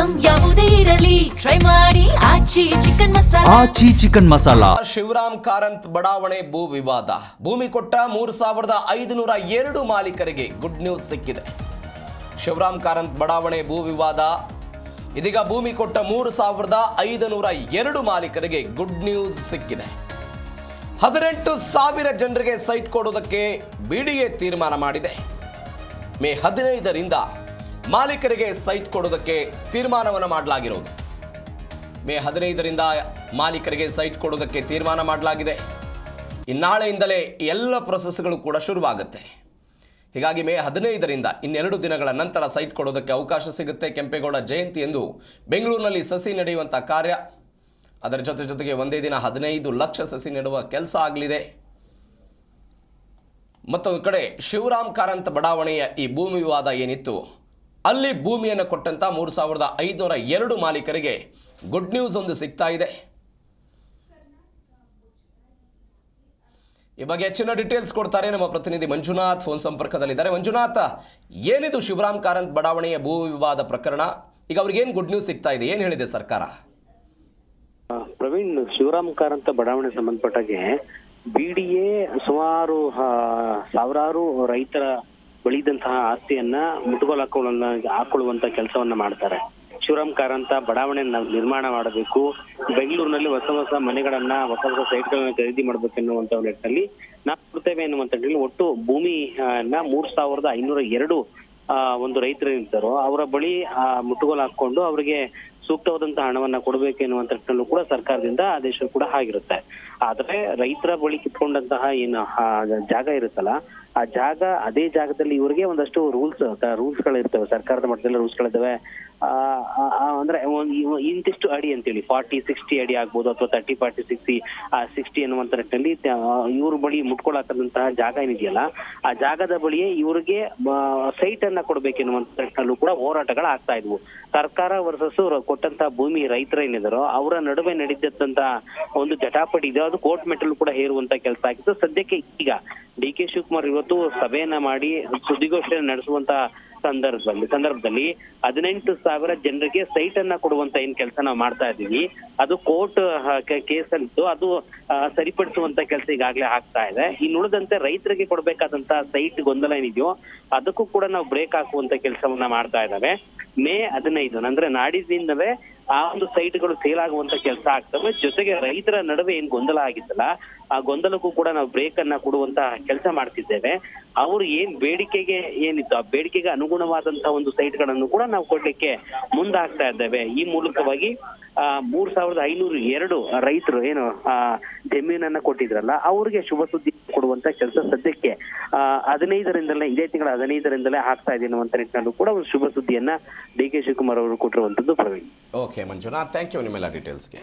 Item ಯಾವುದೇ ಇರಲಿ try ಮಾಡಿ ಆಚಿ ಚಿಕನ್ ಮಸಾಲಾ. ಆಚಿ ಚಿಕನ್ ಮಸಾಲಾ. ಶಿವರಾಮ್ ಕಾರಂತ್ ಬಡಾವಣೆ ಭೂ ವಿವಾದ. ಭೂಮಿ ಕೊಟ್ಟ 3502 ಮಾಲೀಕರಿಗೆ ಗುಡ್ ನ್ಯೂಸ್ ಸಿಕ್ಕಿದೆ. ಶಿವರಾಮ್ ಕಾರಂತ್ ಬಡಾವಣೆ ಭೂ ವಿವಾದ. ಇದೀಗ ಭೂಮಿ ಕೊಟ್ಟ 3502 ಮಾಲೀಕರಿಗೆ ಗುಡ್ ನ್ಯೂಸ್ ಸಿಕ್ಕಿದೆ. 18,000 ಜನರಿಗೆ ಸೈಟ್ ಕೊಡೋದಕ್ಕೆ ಬಿಡಿಎ ತೀರ್ಮಾನ ಮಾಡಿದೆ. ಮೇ 15ರಿಂದ ಮಾಲೀಕರಿಗೆ ಸೈಟ್ ಕೊಡೋದಕ್ಕೆ ತೀರ್ಮಾನವನ್ನು ಮಾಡಲಾಗಿರೋದು. ಮೇ 15ರಿಂದ ಮಾಲೀಕರಿಗೆ ಸೈಟ್ ಕೊಡೋದಕ್ಕೆ ತೀರ್ಮಾನ ಮಾಡಲಾಗಿದೆ. ನಾಳೆಯಿಂದಲೇ ಎಲ್ಲ ಪ್ರೊಸೆಸ್ಗಳು ಕೂಡ ಶುರುವಾಗುತ್ತೆ. ಹೀಗಾಗಿ ಮೇ 15ರಿಂದ ಇನ್ನೆರಡು ದಿನಗಳ ನಂತರ ಸೈಟ್ ಕೊಡೋದಕ್ಕೆ ಅವಕಾಶ ಸಿಗುತ್ತೆ. ಕೆಂಪೇಗೌಡ ಜಯಂತಿ ಎಂದು ಬೆಂಗಳೂರಿನಲ್ಲಿ ಸಸಿ ನೆಡೆಯುವಂಥ ಕಾರ್ಯ, ಅದರ ಜೊತೆಗೆ ಒಂದೇ ದಿನ 15 ಲಕ್ಷ ಸಸಿ ನೆಡುವ ಕೆಲಸ ಆಗಲಿದೆ. ಮತ್ತೊಂದು ಕಡೆ ಶಿವರಾಮ್ ಕಾರಂತ್ ಬಡಾವಣೆಯ ಈ ಭೂಮಿ ವಿವಾದ ಏನಿತ್ತು, ಅಲ್ಲಿ ಭೂಮಿಯನ್ನು ಕೊಟ್ಟಂತ 3502 ಮಾಲೀಕರಿಗೆ ಗುಡ್ ನ್ಯೂಸ್ ಒಂದು ಸಿಗ್ತಾ ಇದೆ. ಈ ಬಗ್ಗೆ ಹೆಚ್ಚಿನ ಡೀಟೇಲ್ಸ್ ಕೊಡ್ತಾರೆ ನಮ್ಮ ಪ್ರತಿನಿಧಿ ಮಂಜುನಾಥ್, ಫೋನ್ ಸಂಪರ್ಕದಲ್ಲಿದ್ದಾರೆ. ಮಂಜುನಾಥ್, ಏನಿದು ಶಿವರಾಮ್ ಕಾರಂತ್ ಬಡಾವಣೆಯ ಭೂ ವಿವಾದ ಪ್ರಕರಣ? ಈಗ ಅವ್ರಿಗೆ ಏನು ಗುಡ್ ನ್ಯೂಸ್ ಸಿಗ್ತಾ ಇದೆ, ಏನು ಹೇಳಿದೆ ಸರ್ಕಾರ? ಪ್ರವೀಣ್, ಶಿವರಾಮ್ ಕಾರಂತ ಬಡಾವಣೆ ಸಂಬಂಧಪಟ್ಟಾಗೆ ಬಿಡಿಎ ಸುಮಾರು ಸಾವಿರಾರು ರೈತರ ಬಳಿದಂತಹ ಆಸ್ತಿಯನ್ನ ಮುಟ್ಟುಗೋಲು ಹಾಕೊಳ್ಳುವಂತ ಕೆಲಸವನ್ನ ಮಾಡ್ತಾರೆ. ಶಿವರಾಮ್ ಕಾರಂತ ಬಡಾವಣೆ ನಿರ್ಮಾಣ ಮಾಡಬೇಕು, ಬೆಂಗಳೂರಿನಲ್ಲಿ ಹೊಸ ಮನೆಗಳನ್ನ ಹೊಸ ಸೈಟ್ಗಳನ್ನ ಖರೀದಿ ಮಾಡ್ಬೇಕೆನ್ನುವಂತ ನಿಟ್ಟಿನಲ್ಲಿ ನಾವು ಕೊಡ್ತೇವೆ ಎನ್ನುವಂತ ನಿಟ್ಟಿನಲ್ಲಿ ಒಟ್ಟು ಭೂಮಿಯನ್ನ 3502 ಒಂದು ರೈತರು ಇರ್ತಾರೋ ಅವರ ಬಳಿ ಮುಟ್ಟುಗೋಲು ಹಾಕೊಂಡು ಅವರಿಗೆ ಸೂಕ್ತವಾದಂತಹ ಹಣವನ್ನ ಕೊಡಬೇಕು ಎನ್ನುವಂತ ನಿಟ್ಟಿನಲ್ಲೂ ಕೂಡ ಸರ್ಕಾರದಿಂದ ಆದೇಶ ಕೂಡ ಆಗಿರುತ್ತೆ. ಆದ್ರೆ ರೈತರ ಬಳಿ ಕಿತ್ಕೊಂಡಂತಹ ಏನು ಜಾಗ ಇರುತ್ತಲ್ಲ, ಆ ಜಾಗ ಅದೇ ಜಾಗದಲ್ಲಿ ಇವರಿಗೆ ಒಂದಷ್ಟು ರೂಲ್ಸ್ಗಳು ಇರ್ತವೆ, ಸರ್ಕಾರದ ಮಟ್ಟದಲ್ಲಿ ರೂಲ್ಸ್ಗಳಿದ್ದಾವೆ. ಅಂದ್ರೆ ಇಂತಿಷ್ಟು ಅಡಿ ಅಂತೇಳಿ 40-60 ಅಡಿ ಆಗ್ಬೋದು, ಅಥವಾ 30-40-60 ಎನ್ನುವಂತ ನಿಟ್ಟಿನಲ್ಲಿ ಇವ್ರ ಬಳಿ ಮುಟ್ಕೊಳಕಂತಹ ಜಾಗ ಏನಿದೆಯಲ್ಲ, ಆ ಜಾಗದ ಬಳಿಯೇ ಇವರಿಗೆ ಸೈಟ್ ಅನ್ನ ಕೊಡ್ಬೇಕೆನ್ನುವಂತ ನಿಟ್ಟಿನಲ್ಲೂ ಕೂಡ ಹೋರಾಟಗಳು ಆಗ್ತಾ ಇದ್ವು. ಸರ್ಕಾರ ವರ್ಸಸ್ ಕೊಟ್ಟಂತ ಭೂಮಿ ರೈತರ ಏನಿದಾರೋ ಅವರ ನಡುವೆ ನಡೀತಂತ ಒಂದು ಜಟಾಪಟಿ ಇದೆ, ಅದು ಕೋರ್ಟ್ ಮೆಟ್ಟಲು ಕೂಡ ಹೇರುವಂತ ಕೆಲಸ ಆಗಿತ್ತು. ಸದ್ಯಕ್ಕೆ ಈಗ ಡಿ.ಕೆ. ಶಿವಕುಮಾರ್ ಇವತ್ತು ಸಭೆಯನ್ನ ಮಾಡಿ ಸುದ್ದಿಗೋಷ್ಠಿಯನ್ನು ನಡೆಸುವಂತ ಸಂದರ್ಭದಲ್ಲಿ 18,000 ಜನರಿಗೆ ಸೈಟ್ ಅನ್ನ ಕೊಡುವಂತ ಏನ್ ಕೆಲಸ ನಾವು ಮಾಡ್ತಾ ಇದ್ದೀವಿ, ಅದು ಕೋರ್ಟ್ ಕೇಸ್ ಅಲ್ಲಿದ್ದು ಅದು ಸರಿಪಡಿಸುವಂತ ಕೆಲಸ ಈಗಾಗಲೇ ಆಗ್ತಾ ಇದೆ. ಇನ್ನು ಉಳಿದಂತೆ ರೈತರಿಗೆ ಕೊಡ್ಬೇಕಾದಂತ ಸೈಟ್ ಗೊಂದಲ ಏನಿದೆಯೋ ಅದಕ್ಕೂ ಕೂಡ ನಾವು ಬ್ರೇಕ್ ಹಾಕುವಂತ ಕೆಲಸವನ್ನ ಮಾಡ್ತಾ ಇದ್ದಾವೆ. ಮೇ 15 ಅಂದ್ರೆ ನಾಡಿದ್ದಿಂದವೇ ಆ ಒಂದು ಸೈಟ್ಗಳು ಸೇಲ್ ಆಗುವಂತ ಕೆಲಸ ಆಗ್ತವೆ. ಜೊತೆಗೆ ರೈತರ ನಡುವೆ ಏನ್ ಗೊಂದಲ ಆಗಿತ್ತಲ್ಲ, ಆ ಗೊಂದಲಕ್ಕೂ ಕೂಡ ನಾವು ಬ್ರೇಕ್ ಅನ್ನ ಕೊಡುವಂತ ಕೆಲಸ ಮಾಡ್ತಿದ್ದೇವೆ. ಅವರು ಏನ್ ಬೇಡಿಕೆಗೆ ಏನಿತ್ತು, ಆ ಬೇಡಿಕೆಗೆ ಅನುಗುಣವಾದಂತಹ ಒಂದು ಸೈಟ್ ಗಳನ್ನು ಕೂಡ ನಾವು ಕೊಡ್ಲಿಕ್ಕೆ ಮುಂದಾಗ್ತಾ ಇದ್ದೇವೆ. ಈ ಮೂಲಕವಾಗಿ 3502 ರೈತರು ಏನು ಜಮೀನನ್ನ ಕೊಟ್ಟಿದ್ರಲ್ಲ ಅವ್ರಿಗೆ ಶುಭ ಸುದ್ದಿ ಕೊಡುವಂತ ಕೆಲಸ ಸದ್ಯಕ್ಕೆ 15ರಿಂದಲೇ, ಇದೇ ತಿಂಗಳ 15ರಿಂದಲೇ ಆಗ್ತಾ ಇದೆ ಅನ್ನುವಂತ ನಿಟ್ಟಿನಲ್ಲೂ ಕೂಡ ಒಂದು ಶುಭ ಸುದ್ದಿಯನ್ನ ಡಿ.ಕೆ. ಶಿವಕುಮಾರ್ ಅವರು ಕೊಟ್ಟಿರುವಂತದ್ದು. Praveen. Okay Manjunath, thank you ನಿಮ್ಮೆಲ್ಲ ಡೀಟೇಲ್ಸ್ಗೆ.